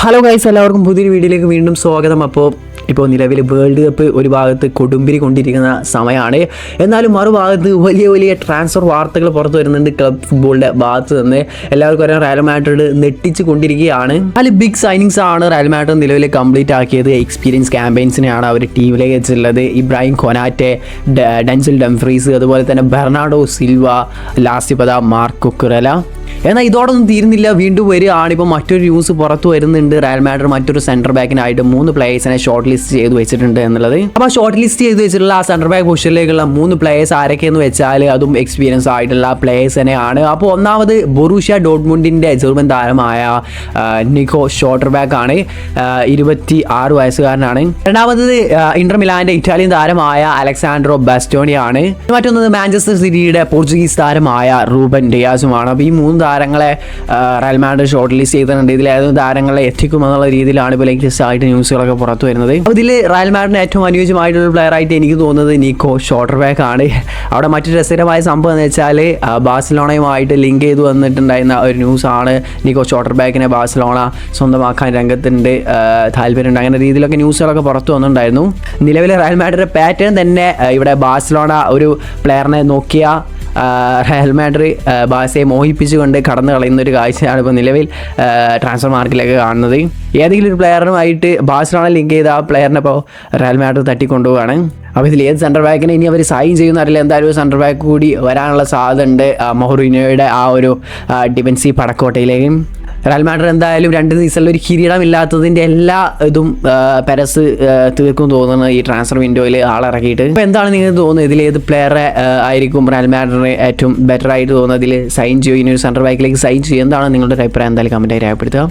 Hello guys, എല്ലാവർക്കും പുതിയൊരു വീഡിയോയിലേക്ക് വീണ്ടും സ്വാഗതം. ഇപ്പോൾ നിലവിൽ വേൾഡ് കപ്പ് ഒരു ഭാഗത്ത് കൊടുമ്പിരി കൊണ്ടിരിക്കുന്ന സമയമാണ്. എന്നാലും മറുഭാഗത്ത് വലിയ വലിയ ട്രാൻസ്ഫർ വാർത്തകൾ പുറത്തു വരുന്നുണ്ട്. ക്ലബ് ഫുട്ബോളിൻ്റെ ഭാഗത്ത് നിന്ന് എല്ലാവർക്കും അറിയാം, റയൽ മാഡ്രിഡ് നെട്ടിച്ച് കൊണ്ടിരിക്കുകയാണ്. അതിൽ ബിഗ് സൈനിങ്സ് ആണ് റയൽ മാഡ്രിഡ് നിലവിൽ കംപ്ലീറ്റ് ആക്കിയത്. എക്സ്പീരിയൻസ് ക്യാമ്പയിൻസിനെയാണ് അവർ ടീമിലേക്ക് വെച്ചിട്ടുള്ളത്. ഇബ്രാഹിം കൊനാറ്റെ, ഡെൻസിൽ ഡംഫ്രീസ്, അതുപോലെ തന്നെ ബെർണാഡോ സിൽവ, ലാസ്റ്റിപ്പത മാർക്ക് കുക്കുറല. എന്നാൽ ഇതോടൊന്നും തീരുന്നില്ല, വീണ്ടും വരികയാണ്. ഇപ്പോൾ മറ്റൊരു ന്യൂസ് പുറത്തു വരുന്നുണ്ട്. റയൽ മാഡ്രിഡ് മറ്റൊരു സെൻറ്റർ ബാക്കിനായിട്ട് 3 പ്ലേയേഴ്സിനെ ഷോർട്ട് ലിസ്റ്റ് ചെയ്ത് വെച്ചിട്ടുണ്ട് എന്നുള്ളത്. അപ്പോൾ ഷോർട്ട് ലിസ്റ്റ് ചെയ്ത് വെച്ചിട്ടുള്ള ആ സെൻറ്റർ ബാക്ക് പൊസിഷനിലേക്കുള്ള 3 പ്ലേയേഴ്സ് ആരൊക്കെയെന്ന് വെച്ചാൽ അതും എക്സ്പീരിയൻസ് ആയിട്ടുള്ള പ്ലേയേഴ്സ് തന്നെയാണ്. അപ്പോൾ ഒന്നാമത് ബൊറൂഷ്യ ഡോട്ട്മുണ്ടിൻ്റെ ജർമ്മൻ താരമായ നിക്കോ ഷോട്ടർബാക്ക് ആണ്, 26 വയസ്സുകാരനാണ്. രണ്ടാമത് ഇന്റർ മിലാൻ്റെ ഇറ്റാലിയൻ താരമായ അലക്സാൻഡ്രോ ബാസ്റ്റോണിയാണ്. മറ്റൊന്നത് മാഞ്ചസ്റ്റർ സിറ്റിയുടെ പോർച്ചുഗീസ് താരമായ റൂബൻ ഡിയാസുമാണ്. അപ്പോൾ ഈ 3 താരങ്ങളെ റയൽ മാഡ്രിഡ് ഷോർട്ട് ലിസ്റ്റ് ചെയ്തിട്ടുണ്ട്. ഇതിൽ ഏതൊരു താരങ്ങളെ എത്തിക്കുമെന്നുള്ള രീതിയിലാണ് ഇപ്പോൾ ലേറ്റസ്റ്റ് ആയിട്ട് ന്യൂസുകളൊക്കെ പുറത്തു വരുന്നത്. അപ്പോൾ ഇതിൽ റയൽ മാഡ്രിഡിന് ഏറ്റവും അനുയോജ്യമായിട്ടുള്ള പ്ലെയർ ആയിട്ട് എനിക്ക് തോന്നുന്നത് നിക്കോ ഷോട്ടർബാക്ക് ആണ്. അവിടെ മറ്റൊരു രസകരമായ സംഭവം എന്ന് വെച്ചാൽ ബാഴ്സലോണയുമായിട്ട് ലിങ്ക് ചെയ്ത് വന്നിട്ടുണ്ടായിരുന്ന ഒരു ന്യൂസാണ്. നിക്കോ ഷോട്ടർബാക്കിനെ ബാഴ്സലോണ സ്വന്തമാക്കാൻ രംഗത്തുണ്ട്, താല്പര്യമുണ്ട്, അങ്ങനെ രീതിയിലൊക്കെ ന്യൂസുകളൊക്കെ പുറത്തു വന്നിട്ടുണ്ടായിരുന്നു. നിലവിലെ റയൽ മാഡ്രിഡ് പാറ്റേൺ തന്നെ ഇവിടെ ബാഴ്സലോണ ഒരു പ്ലെയറിനെ നോക്കിയ റയൽ മാഡ്രിഡ് ബാഴ്സയെ മോഹിപ്പിച്ചുകൊണ്ട് കടന്നു കളയുന്ന ഒരു കാഴ്ചയാണ് ഇപ്പോൾ നിലവിൽ ട്രാൻസ്ഫർ മാർക്കറ്റിലേക്ക് കാണുന്നത്. ഏതെങ്കിലും ഒരു പ്ലെയറിനുമായിട്ട് ബാഴ്സലോണ ലിങ്ക് ചെയ്ത ആ പ്ലെയറിനെ ഇപ്പോൾ റയൽ മാഡ്രിഡ് തട്ടിക്കൊണ്ടുപോവാണ്. അപ്പോൾ ഇതിൽ ഏത് സെൻറ്റർ ബാക്കിനെ ഇനി അവർ സൈൻ ചെയ്യുന്ന അറിയില്ല. എന്തായാലും ഒരു സെൻറ്റർ ബാക്ക് കൂടി വരാനുള്ള സാധ്യത ഉണ്ട് മൊറീനിയോയുടെ ആ ഒരു ഡിഫൻസീവ് പടക്കോട്ടയിലേക്ക്. റയൽ മാഡ്രിഡ് എന്തായാലും 2 സീസണിൽ ഒരു കിരീടമില്ലാത്തതിൻ്റെ എല്ലാ ഇതും പെരസ് തീർക്കും തോന്നുന്നത് ഈ ട്രാൻസ്ഫർ വിൻഡോയിൽ ആളിറക്കിയിട്ട്. അപ്പോൾ എന്താണ് നിങ്ങൾക്ക് തോന്നുന്നത്, ഇതിൽ ഏത് പ്ലെയറെ ആയിരിക്കും റയൽ മാഡ്രിഡിന് ഏറ്റവും ബെറ്റർ ആയിട്ട് തോന്നുന്നത്? ഇതിൽ സൈൻ ചെയ്യും, ഇനി ഒരു സെൻറ്റർ ബാക്കിലേക്ക് സൈൻ ചെയ്യും? എന്താണ് നിങ്ങളുടെ അഭിപ്രായം? എന്തായാലും കമൻറ്റായി രേഖപ്പെടുത്തുക.